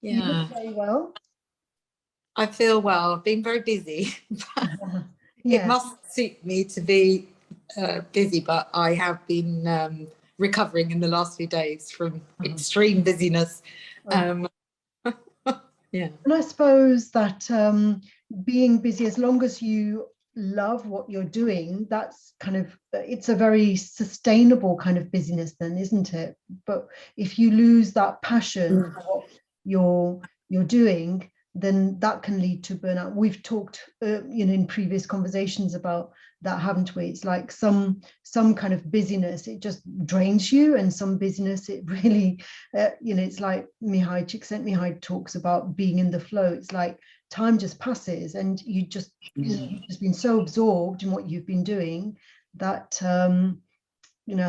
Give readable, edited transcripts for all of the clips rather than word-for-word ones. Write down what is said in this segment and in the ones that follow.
You Yeah. look very well. I feel well. I've been very busy. It Yeah. must suit me to be busy, but I have been recovering in the last few days from extreme busyness. Oh. Yeah. And I suppose that being busy, as long as you love what you're doing, that's kind of, it's a very sustainable kind of busyness then, isn't it? But if you lose that passion for what you're doing, then that can lead to burnout. We've talked, in previous conversations about that, haven't we? It's like some kind of busyness, it just drains you, and some busyness, it really, it's like Mihai Csikszentmihalyi talks about being in the flow. It's like time just passes, and you've just been so absorbed in what you've been doing that I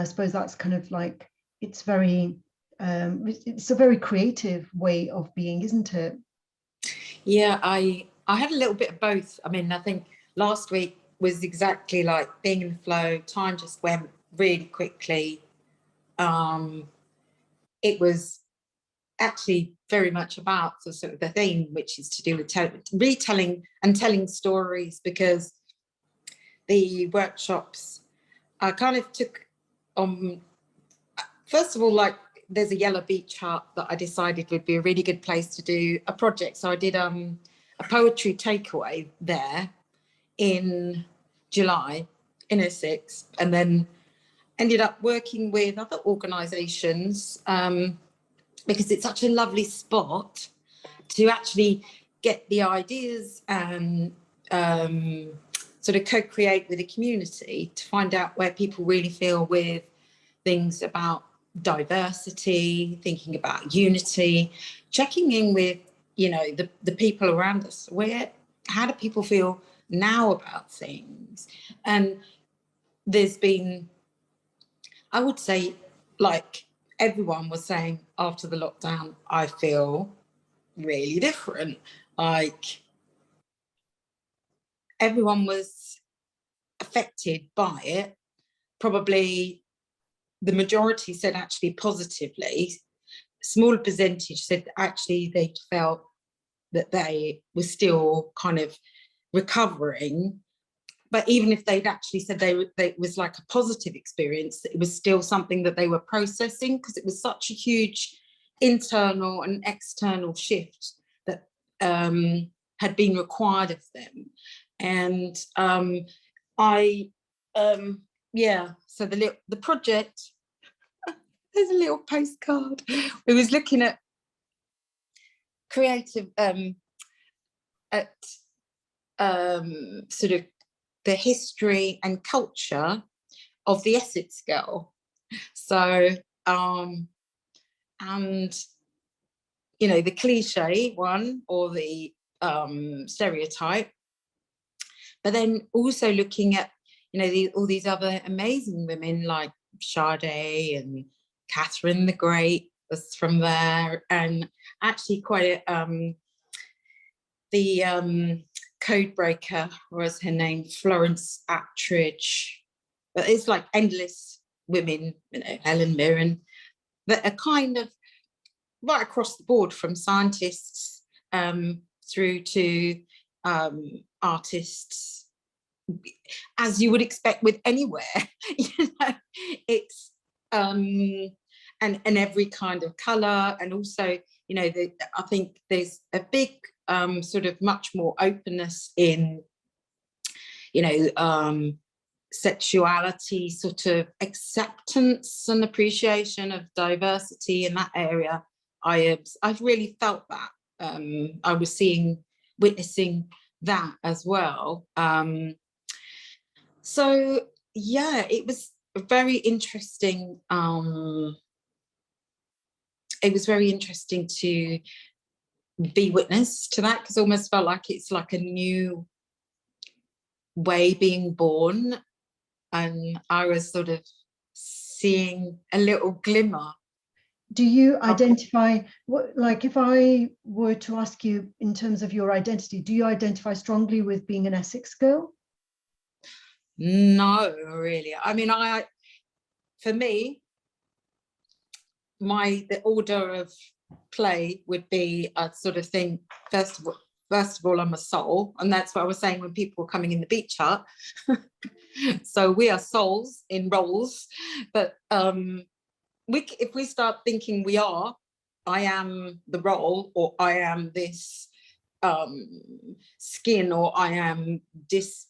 suppose that's kind of like, it's very it's a very creative way of being, isn't it? Yeah, I had a little bit of both. I mean, I think last week was exactly like being in the flow. Time just went really quickly. It was actually very much about the sort of the theme, which is to do with retelling and telling stories, because the workshops I kind of took on, first of all, like there's a yellow beach hut that I decided would be a really good place to do a project. So I did a poetry takeaway there in July in Essex, and then ended up working with other organisations because it's such a lovely spot to actually get the ideas and sort of co-create with the community to find out where people really feel with things about diversity, thinking about unity, checking in with, the people around us. How do people feel now about things? And there's been, I would say, like everyone was saying after the lockdown, I feel really different. Like everyone was affected by it. Probably the majority said actually positively. Smaller percentage said actually they felt that they were still kind of recovering. But even if they'd actually said it was like a positive experience, it was still something that they were processing, because it was such a huge internal and external shift that had been required of them. And so the project, there's a little postcard. We was looking at creative sort of the history and culture of the Essex girl. So and the cliche one, or the stereotype, but then also looking at all these other amazing women like Sade and Catherine the Great was from there, and actually quite the code breaker was her name, Florence Attridge. But it's like endless women, Helen Mirren, that are kind of right across the board, from scientists through to artists, as you would expect with anywhere. It's and every kind of colour, and also I think there's a big sort of much more openness in sexuality, sort of acceptance and appreciation of diversity in that area. I've really felt that. I was witnessing that as well. So yeah, it was very interesting. It was very interesting to be witness to that, because almost felt like it's like a new way being born, and I was sort of seeing a little glimmer. Do you identify, like if I were to ask you in terms of your identity, do you identify strongly with being an Essex girl? No, really. I mean, for me, the order of play would be, I sort of think, first of all, I'm a soul, and that's what I was saying when people were coming in the beach hut. So we are souls in roles, but if we start thinking I am the role, or I am this skin, or I am this,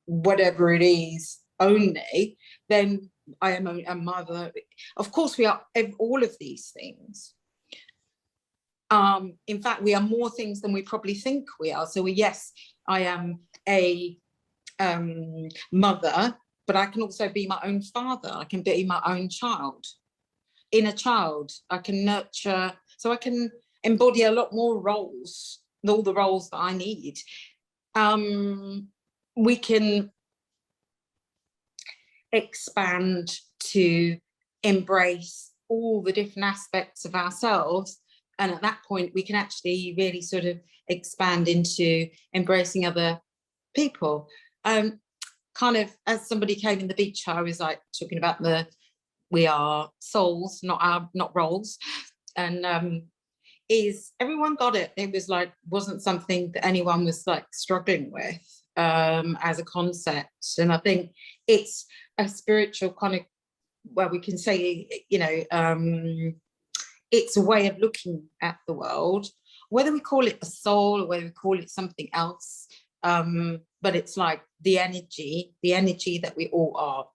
whatever it is only, then I am a mother. Of course, we are all of these things. In fact, we are more things than we probably think we are. So yes, I am a mother, but I can also be my own father. I can be my own child. In a child, I can nurture, so I can embody a lot more roles, all the roles that I need. We can expand to embrace all the different aspects of ourselves, and at that point we can actually really sort of expand into embracing other people. Kind of, as somebody came in the beach, I was like talking about we are souls, not roles, and is everyone got it? It was like, wasn't something that anyone was like struggling with as a concept. And I think it's a spiritual kind of, well, we can say, it's a way of looking at the world, whether we call it a soul or whether we call it something else. But it's like the energy that we all are.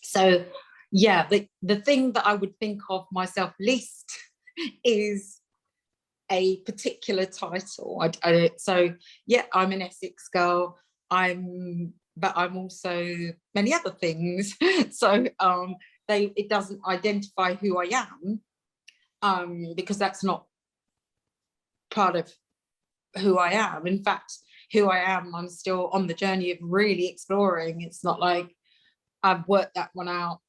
So yeah, the thing that I would think of myself least is a particular title. So yeah, I'm an Essex girl. But I'm also many other things. So it doesn't identify who I am, because that's not part of who I am. In fact, who I am, I'm still on the journey of really exploring. It's not like I've worked that one out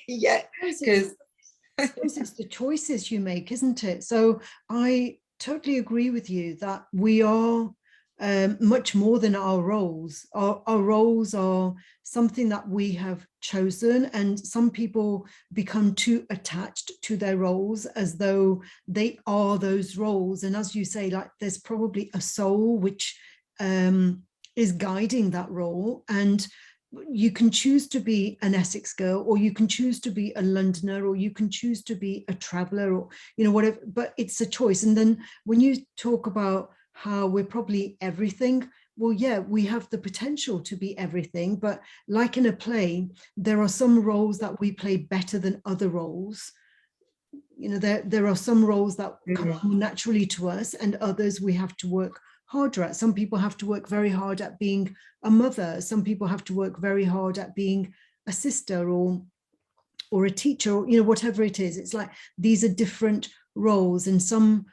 yet, because it's the choices you make, isn't it? So I totally agree with you that we are much more than our roles. Our roles are something that we have chosen, and some people become too attached to their roles as though they are those roles. And as you say, like, there's probably a soul which is guiding that role, and you can choose to be an Essex girl, or you can choose to be a Londoner, or you can choose to be a traveller, or whatever, but it's a choice. And then when you talk about how we're probably everything, well, yeah, we have the potential to be everything, but like in a play, there are some roles that we play better than other roles. There are some roles that come naturally to us, and others we have to work harder at. Some people have to work very hard at being a mother. Some people have to work very hard at being a sister or a teacher, or whatever it is. It's like these are different roles, and some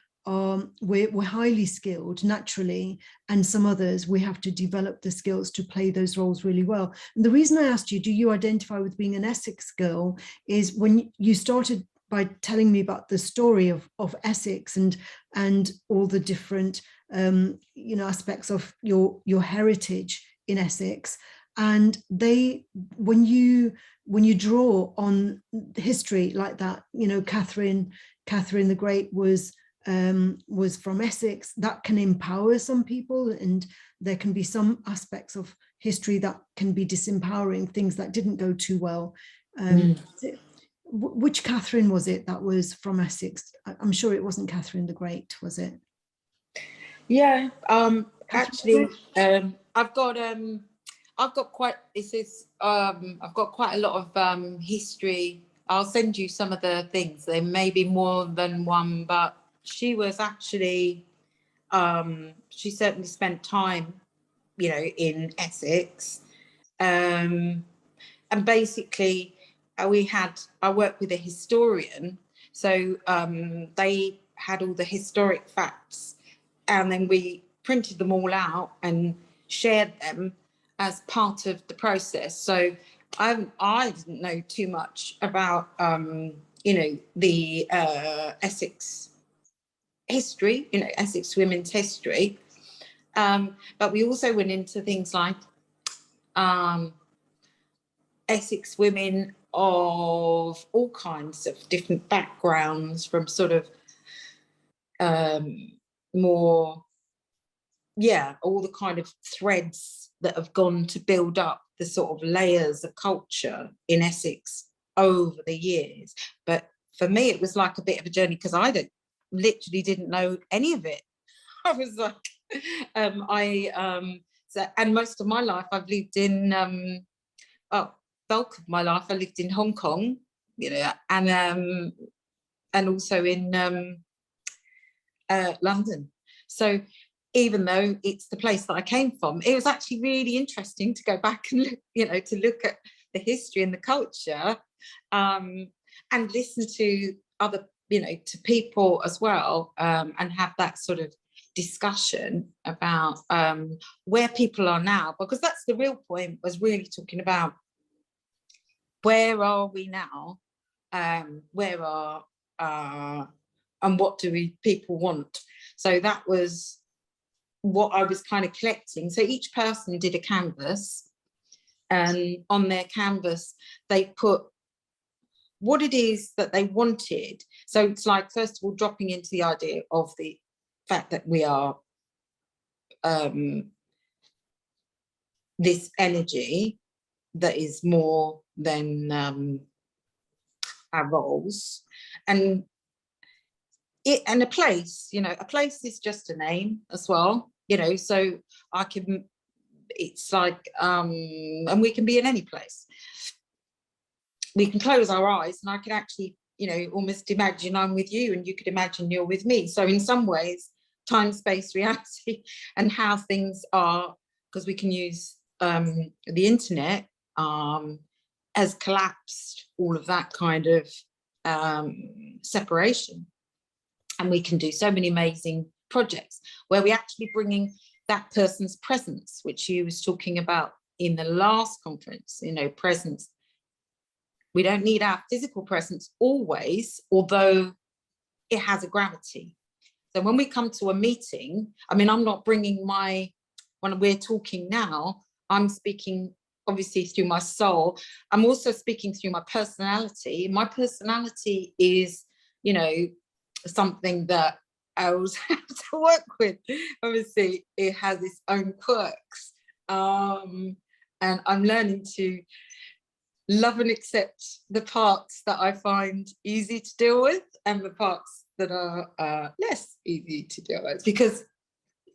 we're highly skilled naturally, and some others we have to develop the skills to play those roles really well. And the reason I asked you, do you identify with being an Essex girl, is when you started by telling me about the story of Essex and all the different aspects of your heritage in Essex. And when you draw on history like that, Catherine the Great was from Essex, that can empower some people, and there can be some aspects of history that can be disempowering, things that didn't go too well. Which Catherine was it that was from Essex? I'm sure it wasn't Catherine the Great, was it? Yeah, actually, I've got quite a lot of history. I'll send you some of the things. There may be more than one, but she was actually, she certainly spent time, in Essex, and basically I worked with a historian, so they had all the historic facts, and then we printed them all out and shared them as part of the process. So I didn't know too much about the Essex history, Essex women's history, but we also went into things like Essex women of all kinds of different backgrounds, from sort of more, all the kind of threads that have gone to build up the sort of layers of culture in Essex over the years. But for me, it was like a bit of a journey, because I literally didn't know any of it. I was like, and most of my life I've lived in, bulk of my life I lived in Hong Kong, and also in London. So even though it's the place that I came from, it was actually really interesting to go back and look, to look at the history and the culture, and listen to other, to people as well, and have that sort of discussion about where people are now, because that's the real point, was really talking about where are we now, where are and what do people want. So that was what I was kind of collecting. So each person did a canvas, and on their canvas they put what it is that they wanted. So it's like, first of all, dropping into the idea of the fact that we are this energy that is more than our roles, and a place, a place is just a name as well, so I can, it's like, and we can be in any place. We can close our eyes and I can actually, almost imagine I'm with you, and you could imagine you're with me. So in some ways, time, space, reality, and how things are, because we can use the internet, has collapsed all of that kind of separation. And we can do so many amazing projects where we actually bringing that person's presence, which you was talking about in the last conference, presence. We don't need our physical presence always, although it has a gravity. So when we come to a meeting, I'm not bringing when we're talking now, I'm speaking obviously through my soul. I'm also speaking through my personality. My personality is, something that I always have to work with. Obviously, it has its own quirks. And I'm learning to love and accept the parts that I find easy to deal with, and the parts that are less easy to deal with. Because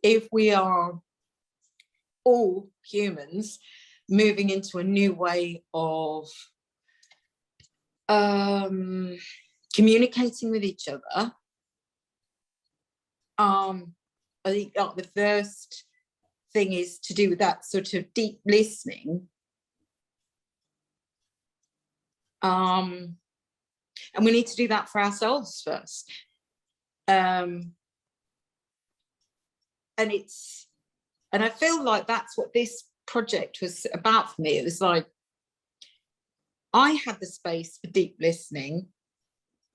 if we are all humans moving into a new way of communicating with each other, I think the first thing is to do with that sort of deep listening. And we need to do that for ourselves first. And I feel like that's what this project was about for me. It was like, I had the space for deep listening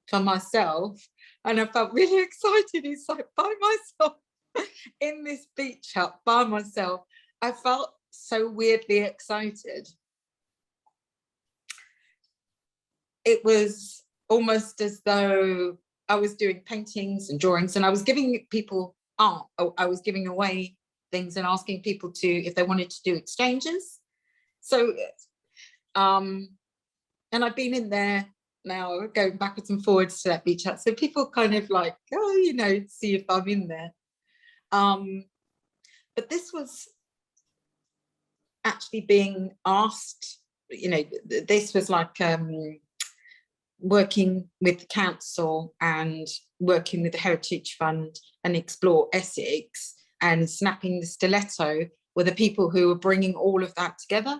for myself, and I felt really excited. It's like, by myself in this beach hut by myself, I felt so weirdly excited. It was almost as though I was doing paintings and drawings, and I was giving people art. I was giving away things and asking people if they wanted to do exchanges. So, and I've been in there now, going backwards and forwards to that beach hut. So people kind of like, see if I'm in there. But this was actually being asked, this was like working with the council and working with the Heritage Fund and Explore Essex and Snapping the Stiletto were the people who were bringing all of that together.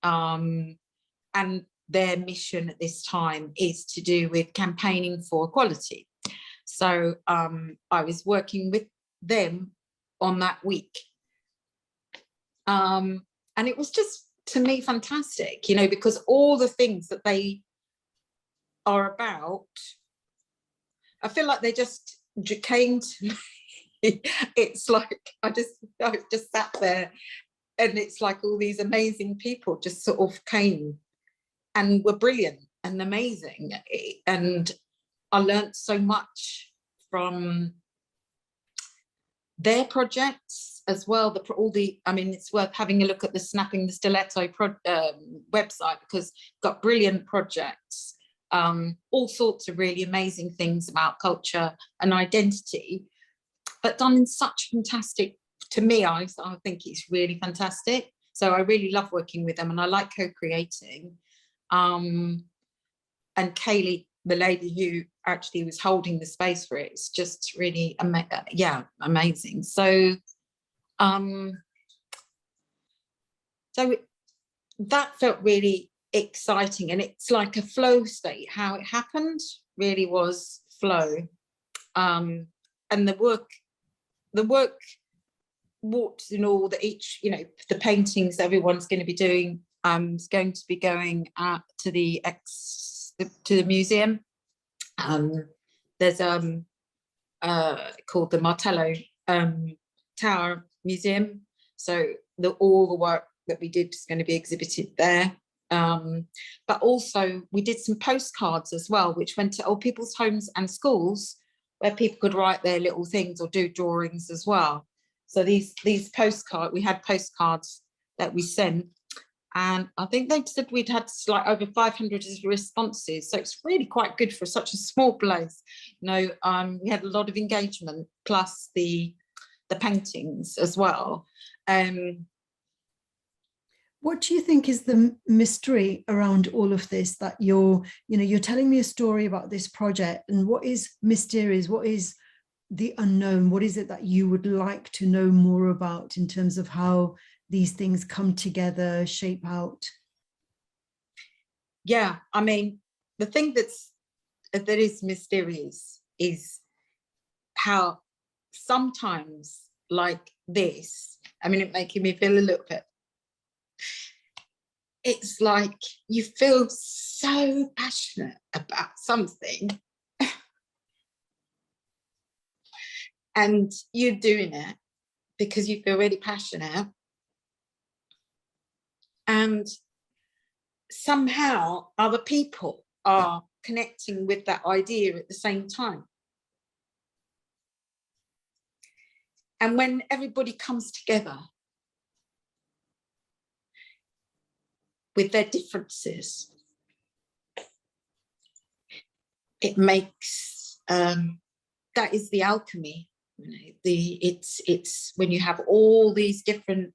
And their mission at this time is to do with campaigning for equality. So I was working with them on that week. And it was just, to me, fantastic, because all the things that they are about, I feel like they just came to me. It's like I just sat there, and it's like all these amazing people just sort of came and were brilliant and amazing. And I learned so much from their projects as well. I mean, it's worth having a look at the Snapping the Stiletto website, because it's got brilliant projects, all sorts of really amazing things about culture and identity, but done in such fantastic, to me, I think it's really fantastic. So I really love working with them, and I like co-creating. And Kaylee, the lady who actually was holding the space for it, is just really amazing. So that felt really exciting, and it's like a flow state. How it happened really was flow. And the work walked in all the the paintings everyone's going to be doing is going to be going to the museum. There's called the Martello Tower Museum, so all the work that we did is going to be exhibited there. But also we did some postcards as well, which went to old people's homes and schools, where people could write their little things or do drawings as well. So these postcards, we had postcards that we sent, and I think they said we'd had like over 500 responses. So it's really quite good for such a small place. We had a lot of engagement, plus the paintings as well. What do you think is the mystery around all of this, that you're telling me a story about this project, and what is mysterious? What is the unknown? What is it that you would like to know more about in terms of how these things come together, shape out? Yeah, I mean, the thing that is mysterious is how sometimes like this, I mean, it making me feel a little bit, it's like you feel so passionate about something and you're doing it because you feel really passionate, and somehow other people are connecting with that idea at the same time. And when everybody comes together with their differences, it makes that is the alchemy. It's when you have all these different.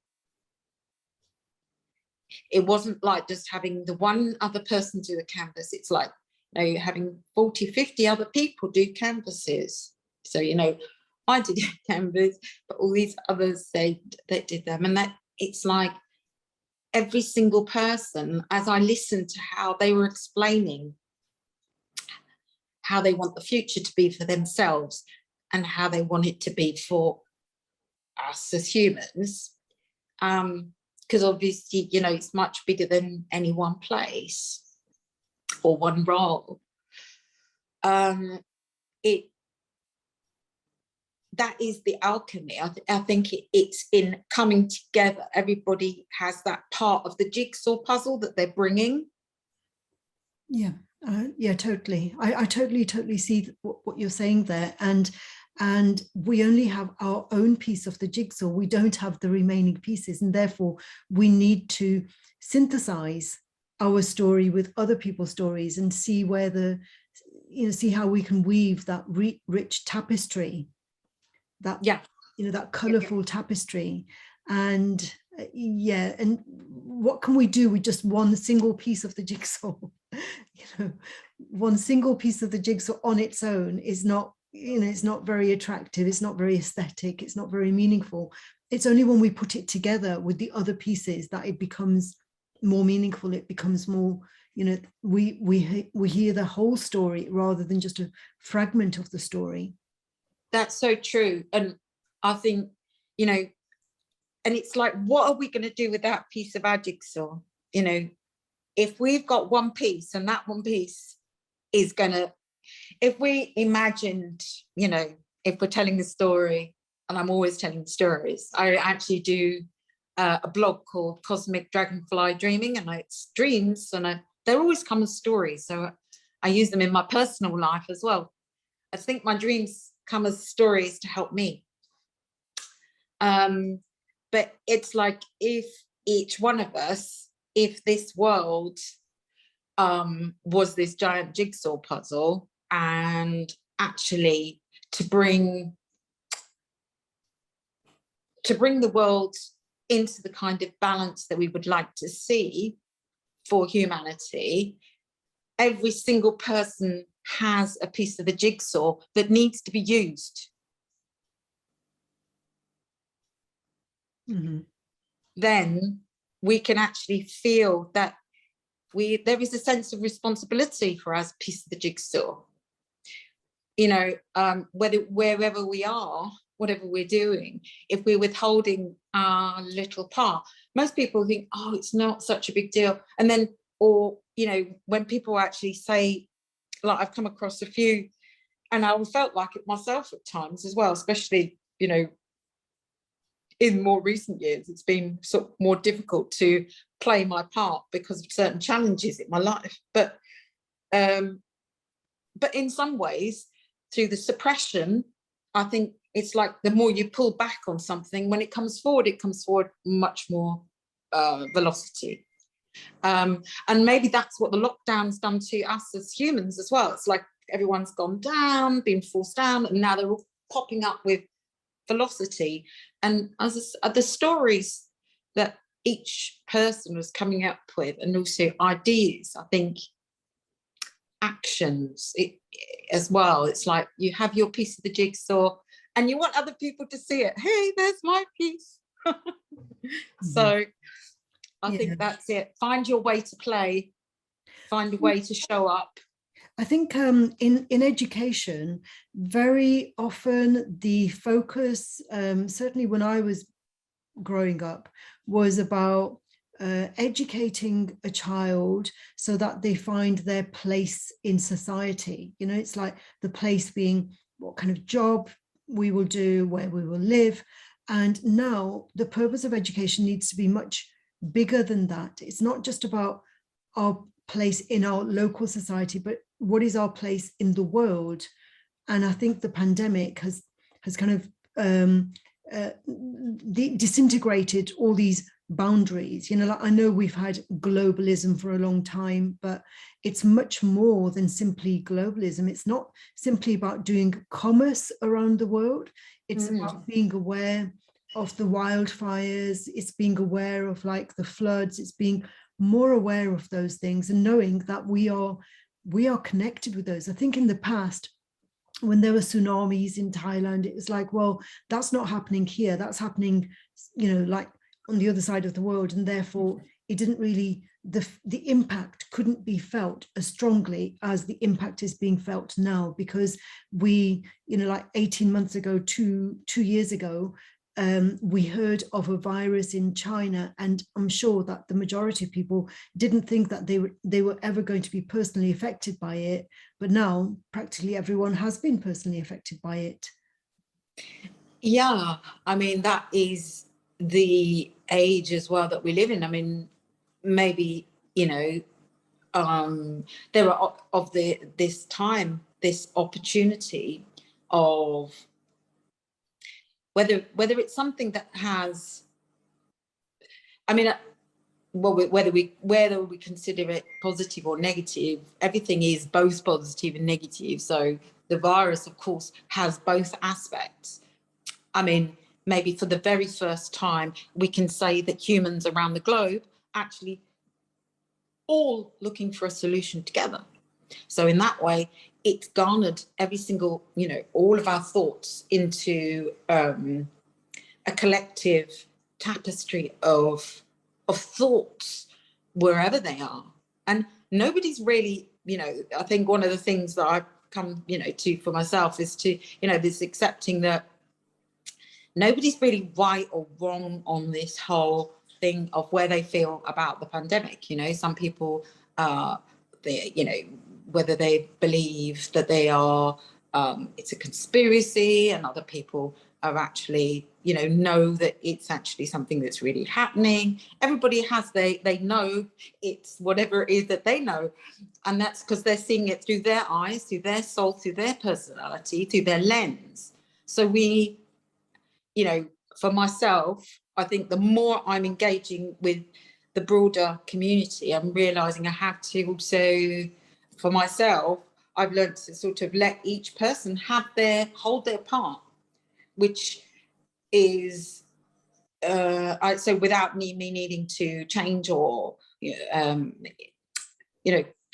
It wasn't like just having the one other person do a canvas. It's like you're having 40, 50 other people do canvases. So I did a canvas, but all these others they did them, and that it's like every single person, as I listened to how they were explaining how they want the future to be for themselves and how they want it to be for us as humans, because obviously, it's much bigger than any one place or one role. That is the alchemy. I think it's in coming together. Everybody has that part of the jigsaw puzzle that they're bringing. Yeah, totally. I totally see what you're saying there. And we only have our own piece of the jigsaw. We don't have the remaining pieces. And therefore, we need to synthesize our story with other people's stories and see where see how we can weave that rich tapestry, that colorful tapestry. And and what can we do with just one single piece of the jigsaw? One single piece of the jigsaw on its own is not, it's not very attractive, it's not very aesthetic, it's not very meaningful. It's only when we put it together with the other pieces that it becomes more meaningful. It becomes more, we hear the whole story rather than just a fragment of the story. That's so true. And I think, and it's like, what are we going to do with that piece of our jigsaw? If we've got one piece, and that one piece is going to, if we imagined, if we're telling the story, and I'm always telling stories, I actually do a blog called Cosmic Dragonfly Dreaming, and it's dreams, and they're always come as stories. So I use them in my personal life as well. I think my dreams come as stories to help me. But it's like, if each one of us, if this world was this giant jigsaw puzzle, and actually to bring the world into the kind of balance that we would like to see for humanity, every single person has a piece of the jigsaw that needs to be used. Mm-hmm. Then we can actually feel that there is a sense of responsibility for us, piece of the jigsaw. You know, wherever we are, whatever we're doing, if we're withholding our little part, most people think, oh, it's not such a big deal. And then, or, you know, when people actually say, like, I've come across a few, and I felt like it myself at times as well, especially, you know, in more recent years, it's been sort of more difficult to play my part because of certain challenges in my life. But in some ways, through the suppression, I think it's like the more you pull back on something, when it comes forward much more velocity. And maybe that's what the lockdown's done to us as humans as well. It's like everyone's gone down, been forced down, and now they're all popping up with velocity. And as the stories that each person was coming up with, and also ideas, I think actions as well. It's like you have your piece of the jigsaw and you want other people to see it. Hey, there's my piece. So I think that's it. Find your way to play, find a way to show up. I think in education, very often the focus, certainly when I was growing up, was about educating a child so that they find their place in society. You know, it's like the place being what kind of job we will do, where we will live. And now the purpose of education needs to be much bigger than that. It's not just about our place in our local society, but what is our place in the world. And I think the pandemic has kind of disintegrated all these boundaries. You know, like, I know we've had globalism for a long time, but it's much more than simply globalism. It's not simply about doing commerce around the world. It's about being aware of the wildfires. It's being aware of, like, the floods. It's being more aware of those things and knowing that we are connected with those. I think in the past, when there were tsunamis in Thailand, it was like, well, that's not happening here. That's happening, you know, like on the other side of the world. And therefore, it didn't really, the impact couldn't be felt as strongly as the impact is being felt now, because we, you know, like 18 months ago, two years ago, we heard of a virus in China, and I'm sure that the majority of people didn't think that they were ever going to be personally affected by it. But now practically everyone has been personally affected by it. Yeah, I mean, that is the age as well that we live in. I mean, maybe, you know, there are of this time, this opportunity of whether it's something that has, I mean, well, whether we consider it positive or negative, everything is both positive and negative. So the virus, of course, has both aspects. I mean, maybe for the very first time, we can say that humans around the globe actually all looking for a solution together. So in that way, it's garnered every single, you know, all of our thoughts into a collective tapestry of thoughts wherever they are. And nobody's really, you know, I think one of the things that I've come, you know, to for myself is to, you know, this accepting that nobody's really right or wrong on this whole thing of where they feel about the pandemic. You know, some people, they, you know, whether they believe that they are, it's a conspiracy, and other people are actually, you know that it's actually something that's really happening. Everybody has, they know it's whatever it is that they know. And that's because they're seeing it through their eyes, through their soul, through their personality, through their lens. So we, you know, for myself, I think the more I'm engaging with the broader community, I'm realizing I have to also, for myself, I've learned to sort of let each person hold their part, which is, so without me needing to change or,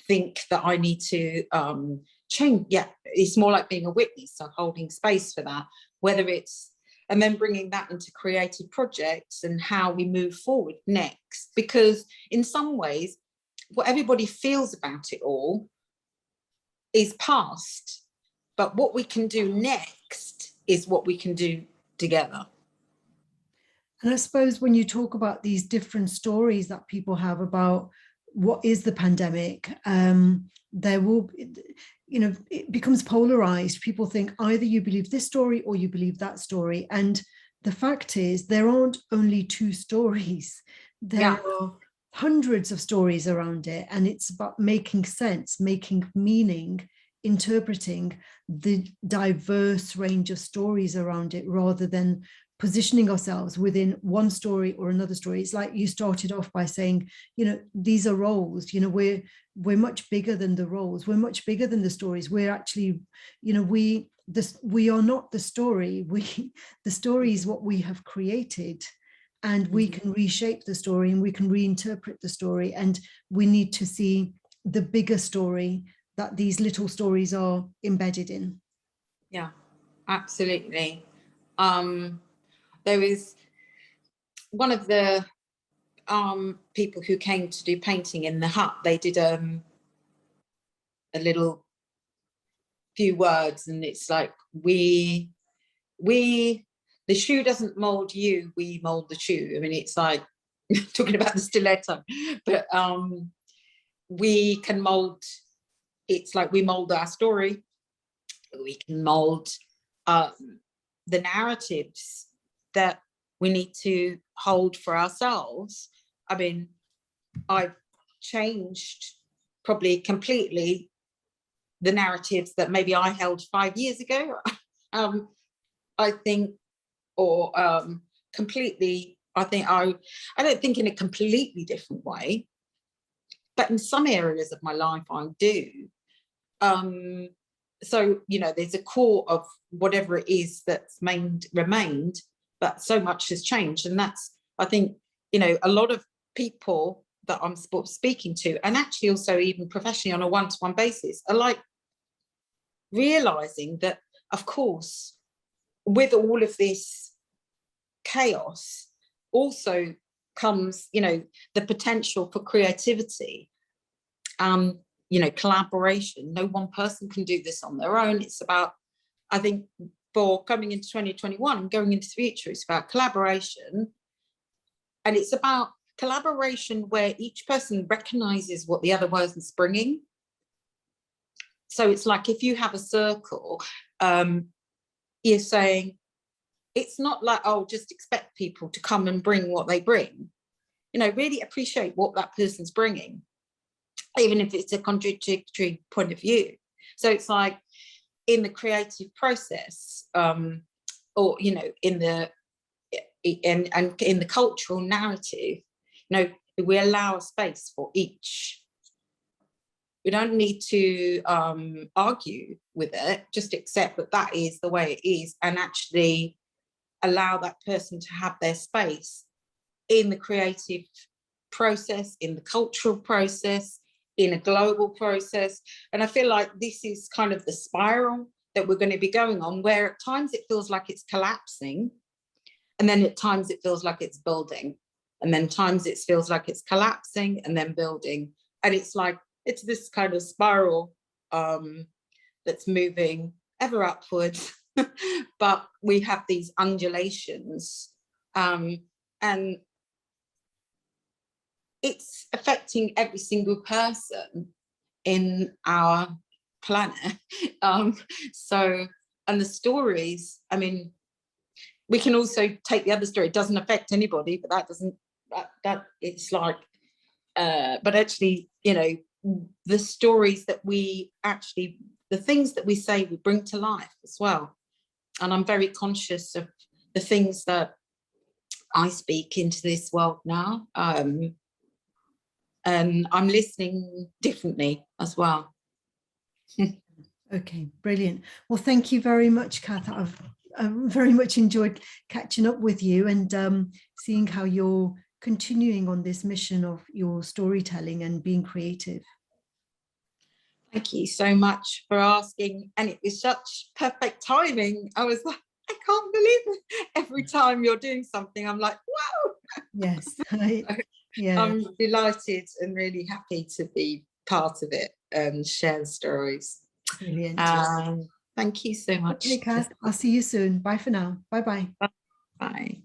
think that I need to change. Yeah, it's more like being a witness, so holding space for that, whether it's, and then bringing that into creative projects and how we move forward next. Because in some ways, what everybody feels about it all is past, but what we can do next is what we can do together. And I suppose when you talk about these different stories that people have about what is the pandemic, there will, it becomes polarized. People think either you believe this story or you believe that story. And the fact is, there aren't only two stories. There are hundreds of stories around it. And it's about making sense, making meaning, interpreting the diverse range of stories around it, rather than positioning ourselves within one story or another story. It's like you started off by saying, these are roles, we're much bigger than the roles. We're much bigger than the stories. We're actually, we are not the story. The story is what we have created, and we can reshape the story and we can reinterpret the story. And we need to see the bigger story that these little stories are embedded in. Yeah, absolutely. There is one of the people who came to do painting in the hut. They did a little few words, and it's like, we the shoe doesn't mold you, we mold the shoe. I mean, it's like talking about the stiletto, but we can mold. It's like we mold our story. We can mold the narratives that we need to hold for ourselves. I mean, I've changed probably completely the narratives that maybe I held 5 years ago. I think, or completely, I don't think in a completely different way, but in some areas of my life I do. So, there's a core of whatever it is that's remained, but so much has changed. And that's, I think, a lot of people that I'm speaking to, and actually also even professionally on a one-to-one basis, are like realizing that, of course, with all of this chaos also comes, the potential for creativity, collaboration. No one person can do this on their own. It's about, I think, for coming into 2021 and going into the future, it's about collaboration. And it's about collaboration where each person recognizes what the other person's bringing. So it's like, if you have a circle, you're saying, it's not like, oh, just expect people to come and bring what they bring. Really appreciate what that person's bringing, even if it's a contradictory point of view. So it's like, in the creative process, or in the cultural narrative, we allow a space for each. We don't need to argue with it, just accept that that is the way it is, and actually allow that person to have their space in the creative process, in the cultural process, in a global process. And I feel like this is kind of the spiral that we're going to be going on, where at times it feels like it's collapsing, and then at times it feels like it's building, and then times it feels like it's collapsing and then building. And it's like, it's this kind of spiral that's moving ever upwards. But we have these undulations, and it's affecting every single person in our planet. So, and the stories, I mean, we can also take the other story. It doesn't affect anybody, but that doesn't, that it's like, but actually, you know, the stories that we actually, the things that we say, we bring to life as well. And I'm very conscious of the things that I speak into this world now. And I'm listening differently as well. Okay, brilliant. Well, thank you very much, Kath. I've very much enjoyed catching up with you and seeing how you're continuing on this mission of your storytelling and being creative. Thank you so much for asking. And it was such perfect timing. I was like, I can't believe it. Every time you're doing something, I'm like, wow. Yes. Yeah. I'm delighted and really happy to be part of it and share the stories. Brilliant. Thank you so much. Okay, Kath, I'll see you soon. Bye for now. Bye-bye. Bye.